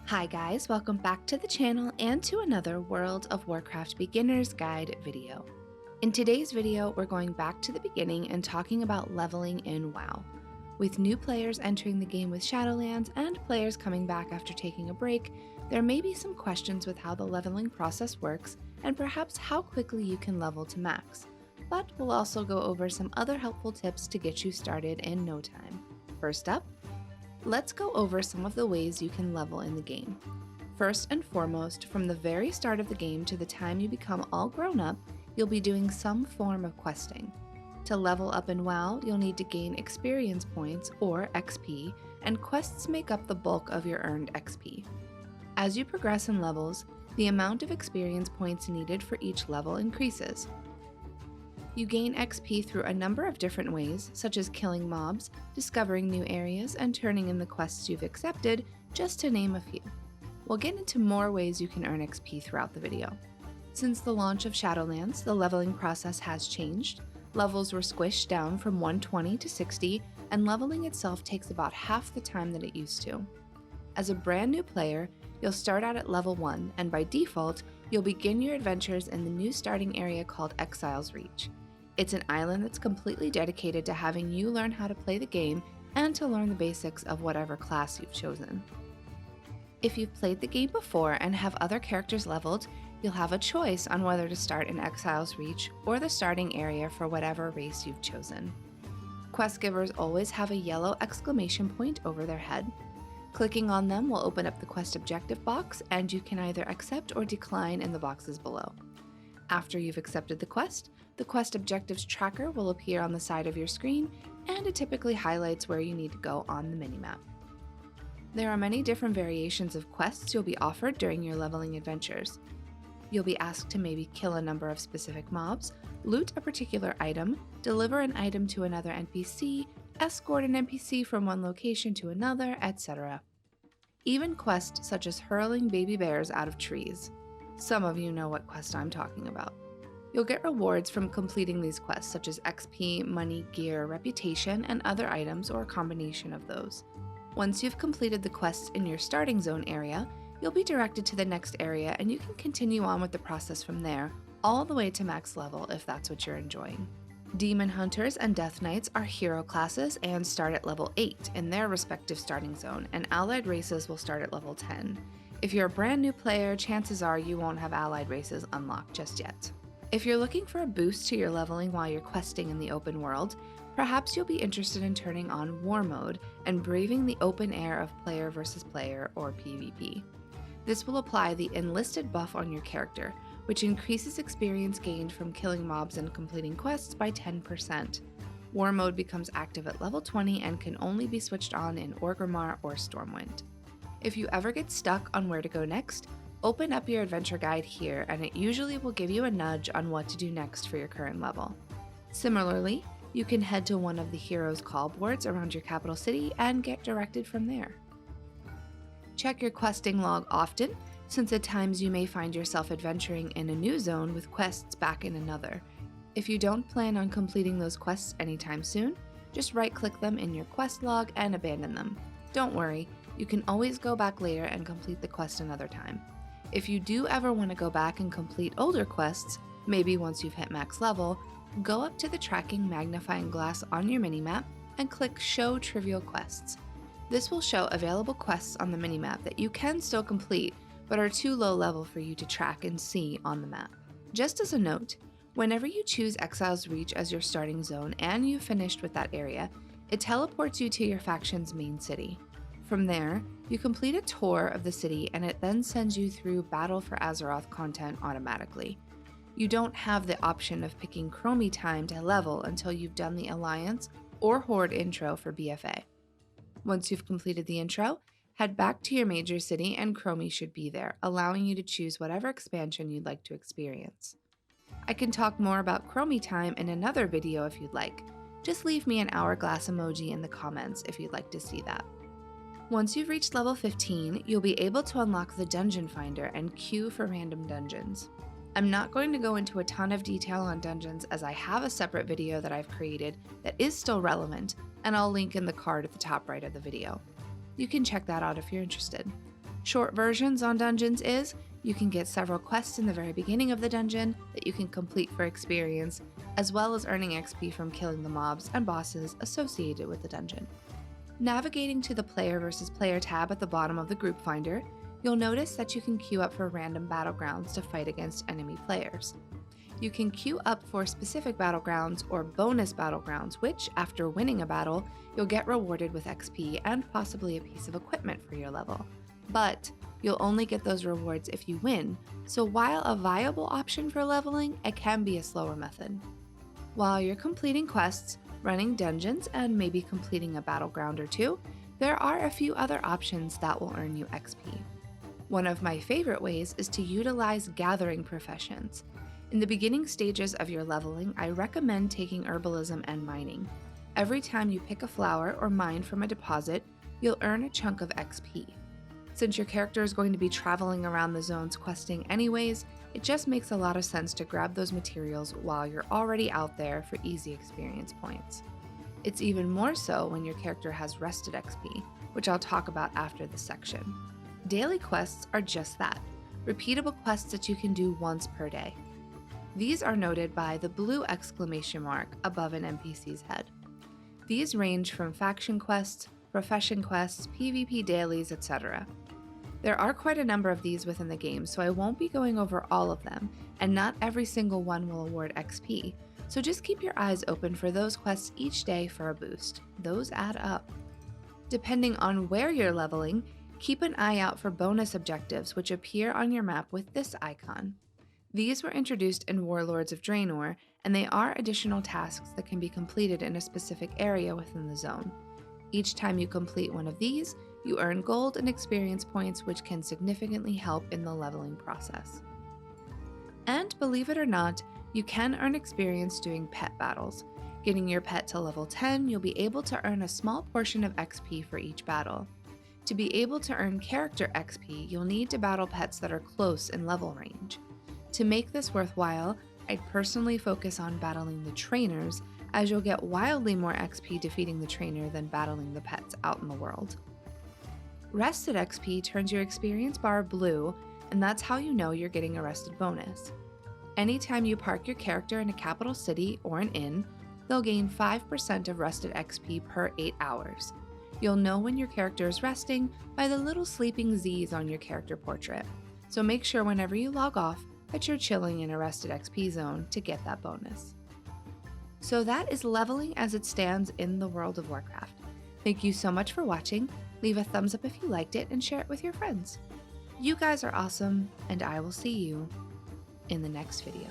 Hi guys, welcome back to the channel and to another World of Warcraft Beginner's Guide video. In today's video, we're going back to the beginning and talking about leveling in WoW. With new players entering the game with Shadowlands and players coming back after taking a break, there may be some questions with how the leveling process works and perhaps how quickly you can level to max. But we'll also go over some other helpful tips to get you started in no time. First up, let's go over some of the ways you can level in the game. First and foremost, from the very start of the game to the time you become all grown up, you'll be doing some form of questing. To level up in WoW, you'll need to gain experience points, or XP, and quests make up the bulk of your earned XP. As you progress in levels, the amount of experience points needed for each level increases. You gain XP through a number of different ways, such as killing mobs, discovering new areas, and turning in the quests you've accepted, just to name a few. We'll get into more ways you can earn XP throughout the video. Since the launch of Shadowlands, the leveling process has changed. Levels were squished down from 120 to 60, and leveling itself takes about half the time that it used to. As a brand new player, you'll start out at level 1, and by default, you'll begin your adventures in the new starting area called Exile's Reach. It's an island that's completely dedicated to having you learn how to play the game and to learn the basics of whatever class you've chosen. If you've played the game before and have other characters leveled, you'll have a choice on whether to start in Exile's Reach or the starting area for whatever race you've chosen. Quest givers always have a yellow exclamation point over their head. Clicking on them will open up the quest objective box, and you can either accept or decline in the boxes below. After you've accepted the quest objectives tracker will appear on the side of your screen, and it typically highlights where you need to go on the minimap. There are many different variations of quests you'll be offered during your leveling adventures. You'll be asked to maybe kill a number of specific mobs, loot a particular item, deliver an item to another NPC, escort an NPC from one location to another, etc. Even quests such as hurling baby bears out of trees. Some of you know what quest I'm talking about. You'll get rewards from completing these quests, such as XP, money, gear, reputation, and other items, or a combination of those. Once you've completed the quests in your starting zone area, you'll be directed to the next area, and you can continue on with the process from there, all the way to max level if that's what you're enjoying. Demon Hunters and Death Knights are hero classes and start at level 8 in their respective starting zone, and allied races will start at level 10. If you're a brand new player, chances are you won't have allied races unlocked just yet. If you're looking for a boost to your leveling while you're questing in the open world, perhaps you'll be interested in turning on War Mode and braving the open air of player versus player, or PvP. This will apply the enlisted buff on your character, which increases experience gained from killing mobs and completing quests by 10%. War Mode becomes active at level 20 and can only be switched on in Orgrimmar or Stormwind. If you ever get stuck on where to go next, open up your adventure guide here, and it usually will give you a nudge on what to do next for your current level. Similarly, you can head to one of the heroes' call boards around your capital city and get directed from there. Check your questing log often, since at times you may find yourself adventuring in a new zone with quests back in another. If you don't plan on completing those quests anytime soon, just right-click them in your quest log and abandon them. Don't worry, you can always go back later and complete the quest another time. If you do ever want to go back and complete older quests, maybe once you've hit max level, go up to the tracking magnifying glass on your minimap and click Show Trivial Quests. This will show available quests on the minimap that you can still complete, but are too low level for you to track and see on the map. Just as a note, whenever you choose Exile's Reach as your starting zone and you've finished with that area, it teleports you to your faction's main city. From there, you complete a tour of the city, and it then sends you through Battle for Azeroth content automatically. You don't have the option of picking Chromie time to level until you've done the Alliance or Horde intro for BFA. Once you've completed the intro, head back to your major city and Chromie should be there, allowing you to choose whatever expansion you'd like to experience. I can talk more about Chromie time in another video if you'd like. Just leave me an hourglass emoji in the comments if you'd like to see that. Once you've reached level 15, you'll be able to unlock the Dungeon Finder and queue for random dungeons. I'm not going to go into a ton of detail on dungeons, as I have a separate video that I've created that is still relevant, and I'll link in the card at the top right of the video. You can check that out if you're interested. Short versions on dungeons is you can get several quests in the very beginning of the dungeon that you can complete for experience, as well as earning XP from killing the mobs and bosses associated with the dungeon. Navigating to the Player versus Player tab at the bottom of the group finder, you'll notice that you can queue up for random battlegrounds to fight against enemy players. You can queue up for specific battlegrounds or bonus battlegrounds, which, after winning a battle, you'll get rewarded with XP and possibly a piece of equipment for your level. But you'll only get those rewards if you win, so while a viable option for leveling, it can be a slower method. While you're completing quests, running dungeons, and maybe completing a battleground or two, there are a few other options that will earn you XP. One of my favorite ways is to utilize gathering professions. In the beginning stages of your leveling, I recommend taking herbalism and mining. Every time you pick a flower or mine from a deposit, you'll earn a chunk of XP. Since your character is going to be traveling around the zones questing anyways, it just makes a lot of sense to grab those materials while you're already out there for easy experience points. It's even more so when your character has rested XP, which I'll talk about after this section. Daily quests are just that, repeatable quests that you can do once per day. These are noted by the blue exclamation mark above an NPC's head. These range from faction quests, profession quests, PvP dailies, etc. There are quite a number of these within the game, so I won't be going over all of them, and not every single one will award XP, so just keep your eyes open for those quests each day for a boost. Those add up. Depending on where you're leveling, keep an eye out for bonus objectives which appear on your map with this icon. These were introduced in Warlords of Draenor, and they are additional tasks that can be completed in a specific area within the zone. Each time you complete one of these, you earn gold and experience points, which can significantly help in the leveling process. And believe it or not, you can earn experience doing pet battles. Getting your pet to level 10, you'll be able to earn a small portion of XP for each battle. To be able to earn character XP, you'll need to battle pets that are close in level range. To make this worthwhile, I'd personally focus on battling the trainers, as you'll get wildly more XP defeating the trainer than battling the pets out in the world. Rested XP turns your experience bar blue, and that's how you know you're getting a rested bonus. Anytime you park your character in a capital city or an inn, they'll gain 5% of rested XP per 8 hours. You'll know when your character is resting by the little sleeping Z's on your character portrait, so make sure whenever you log off that you're chilling in a rested XP zone to get that bonus. So that is leveling as it stands in the World of Warcraft. Thank you so much for watching. Leave a thumbs up if you liked it and share it with your friends. You guys are awesome, and I will see you in the next video.